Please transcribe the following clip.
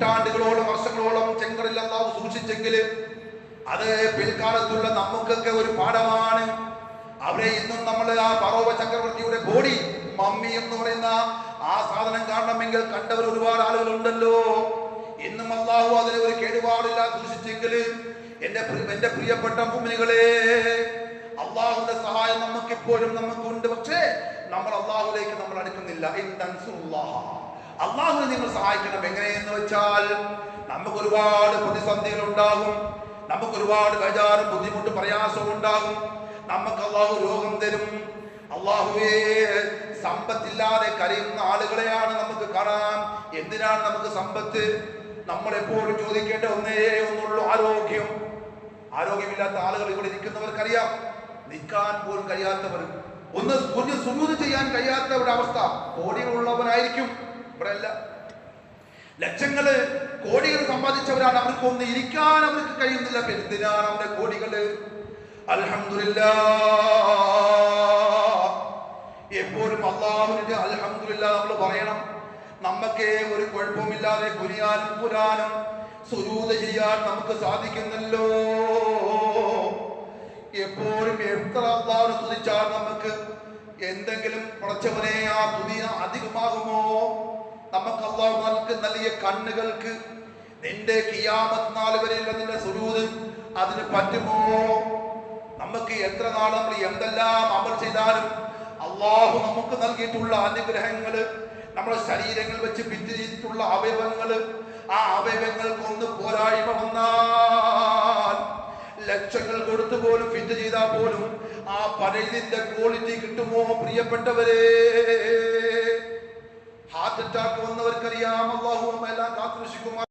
നൂറ്റാണ്ടുകളോളം വർഷങ്ങളോളം ചെങ്കടലിൽ അല്ലാഹു സൂക്ഷിച്ചെങ്കിൽ അത് പിൽക്കാലത്തുള്ള നമുക്കൊക്കെ ഒരു പാഠമാണ്. അവരെ ഇന്നും നമ്മൾ ആ ഫറോവ ചക്രവർത്തിയുടെ ബോഡി മമ്മി എന്ന് പറയുന്ന ആ സാധനം കാണണമെങ്കിൽ കണ്ടവർ ഒരുപാട് ആളുകളുണ്ടല്ലോ. ഇന്നും അല്ലാഹു അതിനെ ഒരു കേടുപാടില്ല സൂക്ഷിച്ചെങ്കിൽ എന്റെ പ്രിയപ്പെട്ട മുഅ്മിനുകളെ, അള്ളാഹുവിന്റെ സഹായം നമുക്ക് ഇപ്പോഴും നമുക്കുണ്ട്. പക്ഷേ നമ്മൾ അള്ളാഹുലേക്ക് നമ്മൾ അടുക്കുന്നില്ല. അള്ളാഹുവിനെ നിങ്ങൾ സഹായിക്കണം. എങ്ങനെയെന്ന് വെച്ചാൽ നമുക്ക് ഒരുപാട് പ്രതിസന്ധികൾ ഉണ്ടാകും, നമുക്ക് ഒരുപാട് ബേജാറും ബുദ്ധിമുട്ടും പ്രയാസവും ഉണ്ടാകും. നമുക്ക് അള്ളാഹു രോഗം തരും. അള്ളാഹുവേ, സമ്പത്തില്ലാതെ കരയുന്ന ആളുകളെയാണ് നമുക്ക് കാണാം. എന്തിനാണ് നമുക്ക് സമ്പത്ത്? നമ്മൾ എപ്പോഴും ചോദിക്കേണ്ട ഒന്നുള്ളൂ, ആരോഗ്യം. ആരോഗ്യമില്ലാത്ത ആളുകൾ ഇവിടെ ഇരിക്കുന്നവർക്കറിയാം. നിൽക്കാൻ പോലും കഴിയാത്തവർ, ഒന്ന് സുജൂദ് ചെയ്യാൻ കഴിയാത്തവരുടെ അവസ്ഥ. കോടികളുള്ളവരായിരിക്കും, ഇവിടെ അല്ല, ലക്ഷങ്ങള് കോടികൾ സമ്പാദിച്ചവരാണ്. അവർക്ക് ഒന്ന് ഇരിക്കാൻ അവർക്ക് കഴിയുന്നില്ല. എന്തിനാണ് അവരുടെ കോടികള്? അൽഹംദുലില്ലാഹ്, എപ്പോഴും അല്ലാഹുവിന്റെ അൽഹംദുലില്ലാഹ് നമ്മൾ പറയണം. നമുക്ക് ഒരു കുഴപ്പമില്ലാതെ കുനിയാനും പുരാനും സുജൂദ് ചെയ്യാൻ നമുക്ക് സാധിക്കുന്നല്ലോ. എപ്പോഴും എത്ര അല്ലാഹുവിനെ സ്തുതിച്ചാൽ നമുക്ക് എന്തെങ്കിലും പടച്ചവനെ ആ സ്തുതി അധികമാകുമോ? നമുക്ക് അല്ലാഹു നമുക്ക് നൽകിയ കണ്ണുകൾക്ക് നിന്റെ ഖിയാമത്ത് നാൾ വരെയുള്ള നിന്റെ സുജൂദ് അതിന് പറ്റുമോ? നമുക്ക് എത്ര നാൾ നമ്മൾ എന്തെല്ലാം അമൽ ചെയ്താലും അല്ലാഹു നമുക്ക് നൽകിയിട്ടുള്ള അനുഗ്രഹങ്ങള്, നമ്മുടെ ശരീരങ്ങൾ വെച്ച് ഭിന്നിച്ചിട്ടുള്ള അവയവങ്ങള്, ആ അവയവങ്ങൾക്കൊന്ന് പോരായ്മ വന്നാൽ ലക്ഷങ്ങൾ കൊടുത്തു പോലും ഫിറ്റ് ചെയ്താൽ പോലും ആ പഴയതിന്റെ ക്വാളിറ്റി കിട്ടുമോ? പ്രിയപ്പെട്ടവരെ, ഹാർട്ട് അറ്റാക്ക് വന്നവർക്കറിയാം. അല്ലാഹു നമ്മെ എല്ലാം കാത്തുരക്ഷിക്കുമാറാകട്ടെ.